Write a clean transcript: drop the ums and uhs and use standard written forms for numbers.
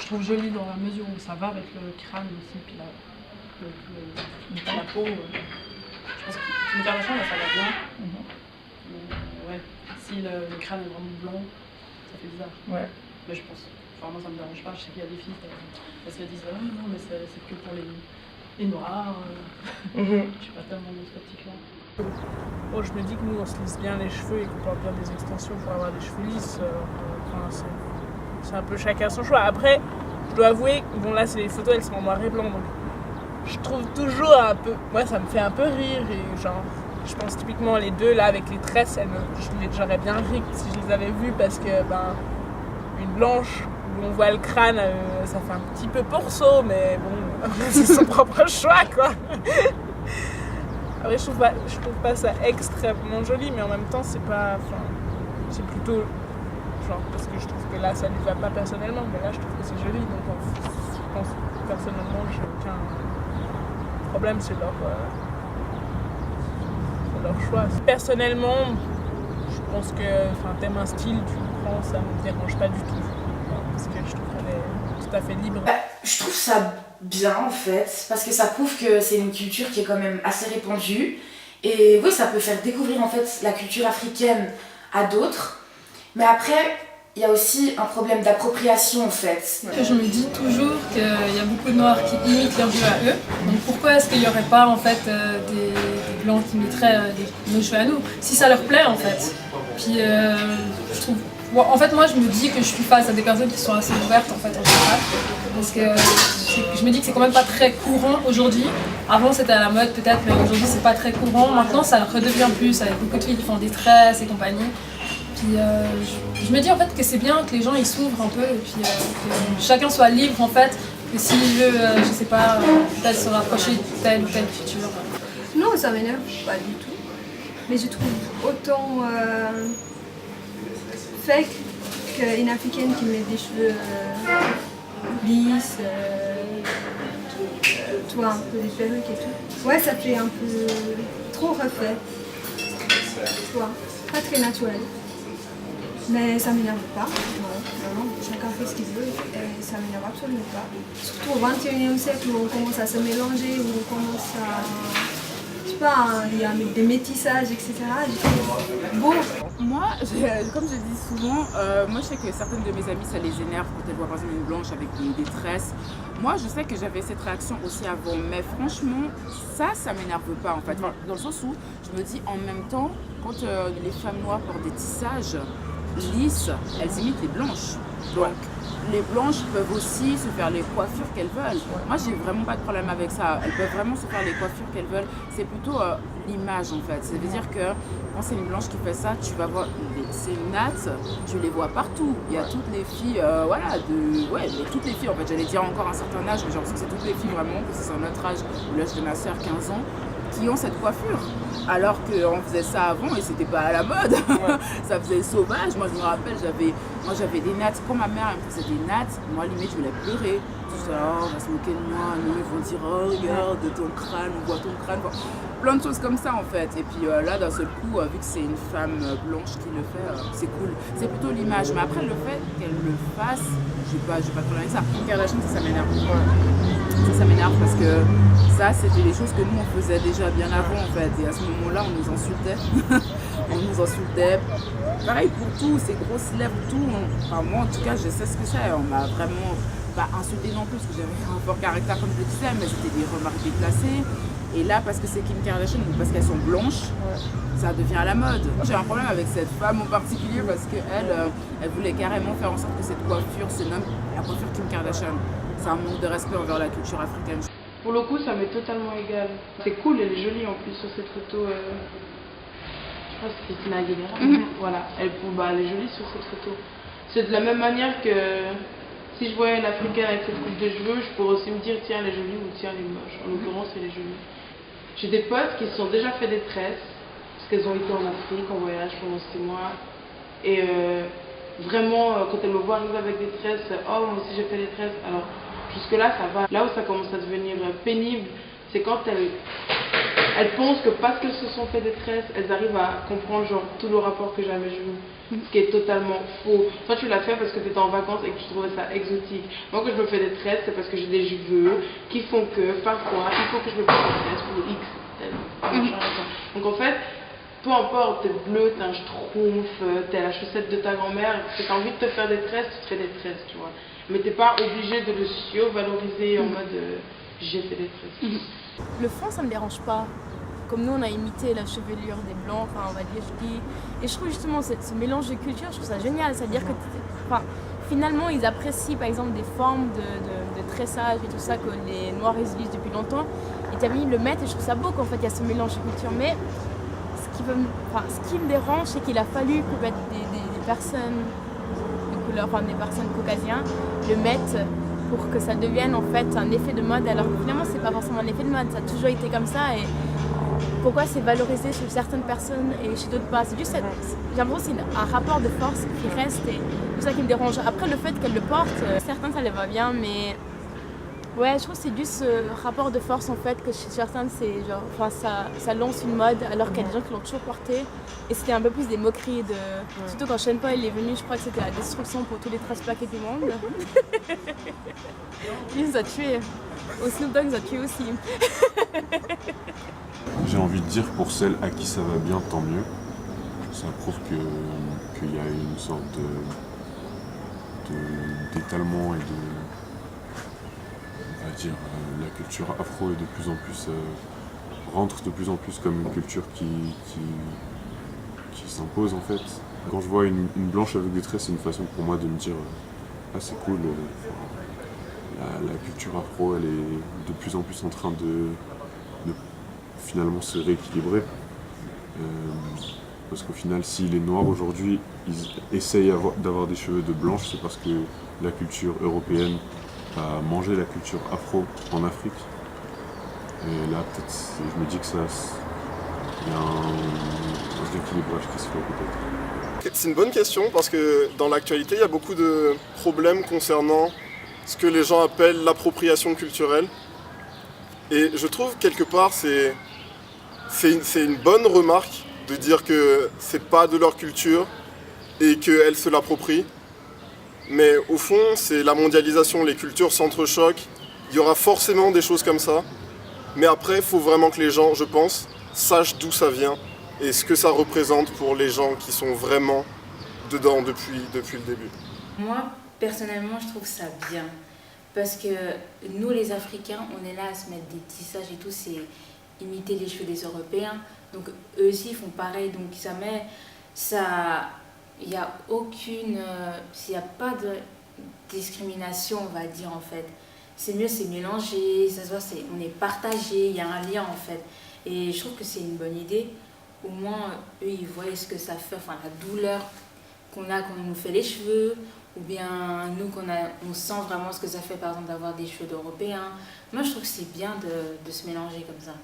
trouve joli dans la mesure où ça va avec le crâne aussi, puis la peau. Je pense que Kim Kardashian, là, ça va bien. Mais ouais, si le crâne est vraiment blond, ça fait bizarre. Ouais. Mais je pense, enfin, moi ça me dérange pas, je sais qu'il y a des filles, elles se disent non, mais c'est que pour les noirs. Je suis pas tellement dans cette optique-là. Bon, je me dis que nous on se lisse bien les cheveux et qu'on porte bien des extensions pour avoir des cheveux lisses. C'est un peu chacun son choix. Après, je dois avouer, bon là c'est les photos, elles sont en noir et blanc, donc je trouve toujours un peu, moi ça me fait un peu rire et genre, je pense typiquement les deux là avec les tresses, j'aurais bien ri si je les avais vues parce que une blanche où on voit le crâne, ça fait un petit peu porceau, mais bon, c'est son propre choix quoi. Après je trouve pas ça extrêmement joli, mais en même temps c'est pas, enfin, c'est plutôt genre parce que je trouve que là ça lui va pas personnellement, mais là je trouve que c'est joli, donc je pense personnellement j'ai aucun problème, c'est leur choix. Personnellement, je pense que t'aimes un style, tu le prends, ça me dérange pas du tout. Parce que je trouve qu'elle est tout à fait libre. Je trouve ça bien en fait, parce que ça prouve que c'est une culture qui est quand même assez répandue. Et oui, ça peut faire découvrir en fait la culture africaine à d'autres. Mais après, il y a aussi un problème d'appropriation en fait. Je me dis toujours qu'il y a beaucoup de noirs qui imitent leurs cheveux à eux. Donc pourquoi est-ce qu'il n'y aurait pas en fait des blancs qui imiteraient nos cheveux à nous, si ça leur plaît en fait. Puis je trouve, bon, en fait moi je me dis que je suis face à des personnes qui sont assez ouvertes en fait en général. Parce que je me dis que c'est quand même pas très courant aujourd'hui. Avant c'était à la mode peut-être, mais aujourd'hui c'est pas très courant. Maintenant ça redevient plus avec beaucoup de filles qui font des tresses et compagnie. Puis je me dis en fait que c'est bien que les gens ils s'ouvrent un peu et puis que chacun soit libre en fait, que s'il veut, je sais pas, peut-être se rapprocher de telle ou telle culture. Non, ça m'énerve pas du tout. Mais je trouve autant fake qu'une africaine qui met des cheveux lisses, toi un peu des perruques et tout. Ouais, ça fait un peu trop refait. Toi, pas très naturel. Mais ça m'énerve pas, non, chacun fait ce qu'il veut et ça m'énerve absolument pas. Surtout au XXIe siècle où on commence à se mélanger, où on commence à, je sais pas, il y a des métissages, etc. Bon. Moi, comme je dis souvent, moi je sais que certaines de mes amies ça les énerve quand elles voient par exemple une blanche avec des tresses. Moi je sais que j'avais cette réaction aussi avant, mais franchement ça m'énerve pas en fait. Enfin, dans le sens où je me dis en même temps, quand les femmes noires portent des tissages lisses, elles imitent les blanches. Donc les blanches peuvent aussi se faire les coiffures qu'elles veulent. Moi j'ai vraiment pas de problème avec ça. Elles peuvent vraiment se faire les coiffures qu'elles veulent. C'est plutôt l'image en fait. Ça veut dire que quand c'est une blanche qui fait ça, tu vas voir ces nattes, tu les vois partout. Il y a toutes les filles, toutes les filles en fait. J'allais dire encore un certain âge, mais j'ai l'impression que c'est toutes les filles vraiment, que c'est notre âge, ou l'âge de ma soeur, 15 ans, qui ont cette coiffure. Alors qu'on faisait ça avant et c'était pas à la mode. Ça faisait sauvage. Moi je me rappelle, j'avais des nattes. Quand ma mère elle me faisait des nattes, moi limite je voulais pleurer. Je disais oh, on va se moquer de moi, non, ils vont dire oh regarde ton crâne, on voit ton crâne. Enfin, plein de choses comme ça en fait. Et puis là d'un seul coup, vu que c'est une femme blanche qui le fait, c'est cool. C'est plutôt l'image. Mais après le fait qu'elle le fasse, j'ai pas de problème avec ça. Kardashian, ça m'énerve. Ça m'énerve parce que ça c'était des choses que nous on faisait déjà bien avant en fait. Et à ce moment-là on nous insultait. On nous insultait. Pareil pour tout, ces grosses lèvres, tout. Enfin moi en tout cas je sais ce que c'est. On m'a vraiment pas insulté non plus parce que j'avais un fort caractère comme je le disais, mais c'était des remarques déplacées. Et là parce que c'est Kim Kardashian ou parce qu'elles sont blanches, ça devient à la mode. J'ai un problème avec cette femme en particulier parce qu'elle elle voulait carrément faire en sorte que cette coiffure se nomme la coiffure Kim Kardashian. C'est un manque de respect envers la culture africaine. Pour le coup, ça m'est totalement égal. C'est cool, elle est jolie en plus sur cette photo. Je pense que c'est Christina Aguilera. Voilà, elle est jolie sur cette photo. C'est de la même manière que si je voyais une africaine avec cette coupe de cheveux, je pourrais aussi me dire tiens, elle est jolie ou tiens, elle est moche. En l'occurrence, elle est jolie. J'ai des potes qui se sont déjà fait des tresses parce qu'elles ont été en Afrique en voyage pendant 6 mois. Et vraiment, quand elles me voient arriver avec des tresses, oh, moi aussi j'ai fait des tresses. Alors, jusque-là, ça va. Là où ça commence à devenir pénible, c'est quand elles elles pensent que parce qu'elles se sont fait des tresses, elles arrivent à comprendre genre tout le rapport que j'ai à mes cheveux. Ce qui est totalement faux. Toi tu l'as fait parce que tu étais en vacances et que tu trouvais ça exotique. Moi quand je me fais des tresses, c'est parce que j'ai des cheveux qui font que parfois il faut que je me fasse des tresses pour X. Donc en fait, peu importe, t'es bleu, t'es un schtroumpf, t'es la chaussette de ta grand-mère, si t'as envie de te faire des tresses, tu te fais des tresses, tu vois. Mais t'es pas obligé de le survaloriser en mode j'ai fait des tresses. Le fond, ça me dérange pas. Comme nous, on a imité la chevelure des blancs, enfin, on va dire, je dis. Et je trouve justement ce mélange de culture, je trouve ça génial. C'est-à-dire que finalement, ils apprécient par exemple des formes de tressage et tout ça que les Noirs utilisent depuis longtemps. Et Camille le met et je trouve ça beau qu'en fait, il y a ce mélange de culture. Mais ce qui me dérange, c'est qu'il a fallu que des personnes de couleur, enfin des personnes caucasiennes, le mettent pour que ça devienne en fait un effet de mode, alors que finalement c'est pas forcément un effet de mode, ça a toujours été comme ça. Et pourquoi c'est valorisé chez certaines personnes et chez d'autres pas? C'est juste, j'ai l'impression que c'est un rapport de force qui reste et c'est ça qui me dérange. Après le fait qu'elle le porte, certains ça les va bien, mais ouais, je trouve que c'est juste ce rapport de force en fait que chez certains c'est genre, enfin ça lance une mode alors qu'il y a des gens qui l'ont toujours porté et c'était un peu plus des moqueries de, surtout quand Sean Paul est venu, je crois que c'était la destruction pour tous les tresses plaquées du monde. Il nous a tués. Au Snoop Dogg nous a tués aussi. J'ai envie de dire pour celles à qui ça va bien, tant mieux. Ça prouve qu'il y a une sorte d'étalement et de, on va dire, la culture afro est de plus en plus rentre de plus en plus comme une culture qui s'impose en fait. Quand je vois une blanche avec des traits, c'est une façon pour moi de me dire ah c'est cool, la culture afro elle est de plus en plus en train de finalement se rééquilibrer. Parce qu'au final, si les Noirs aujourd'hui ils essayent d'avoir des cheveux de blanche, c'est parce que la culture européenne a mangé la culture afro en Afrique. Et là, peut-être, je me dis que ça, il y a un déséquilibrage qui se fait peut-être. C'est une bonne question parce que dans l'actualité, il y a beaucoup de problèmes concernant ce que les gens appellent l'appropriation culturelle. Et je trouve quelque part, c'est une bonne remarque de dire que c'est pas de leur culture et qu'elles se l'approprient. Mais au fond, c'est la mondialisation, les cultures s'entrechoquent. Il y aura forcément des choses comme ça. Mais après, il faut vraiment que les gens, je pense, sachent d'où ça vient et ce que ça représente pour les gens qui sont vraiment dedans depuis le début. Moi, personnellement, je trouve ça bien. Parce que nous, les Africains, on est là à se mettre des tissages et tout, c'est imiter les cheveux des Européens. Donc eux aussi, ils font pareil. Donc il n'y a aucune... s'il n'y a pas de discrimination, on va dire, en fait. C'est mieux, c'est mélangé, ça se voit, on est partagé, il y a un lien, en fait. Et je trouve que c'est une bonne idée. Au moins, eux, ils voient ce que ça fait, enfin, la douleur qu'on a quand on nous fait les cheveux, ou bien nous, on sent vraiment ce que ça fait, par exemple, d'avoir des cheveux d'Européens. Moi, je trouve que c'est bien de se mélanger comme ça.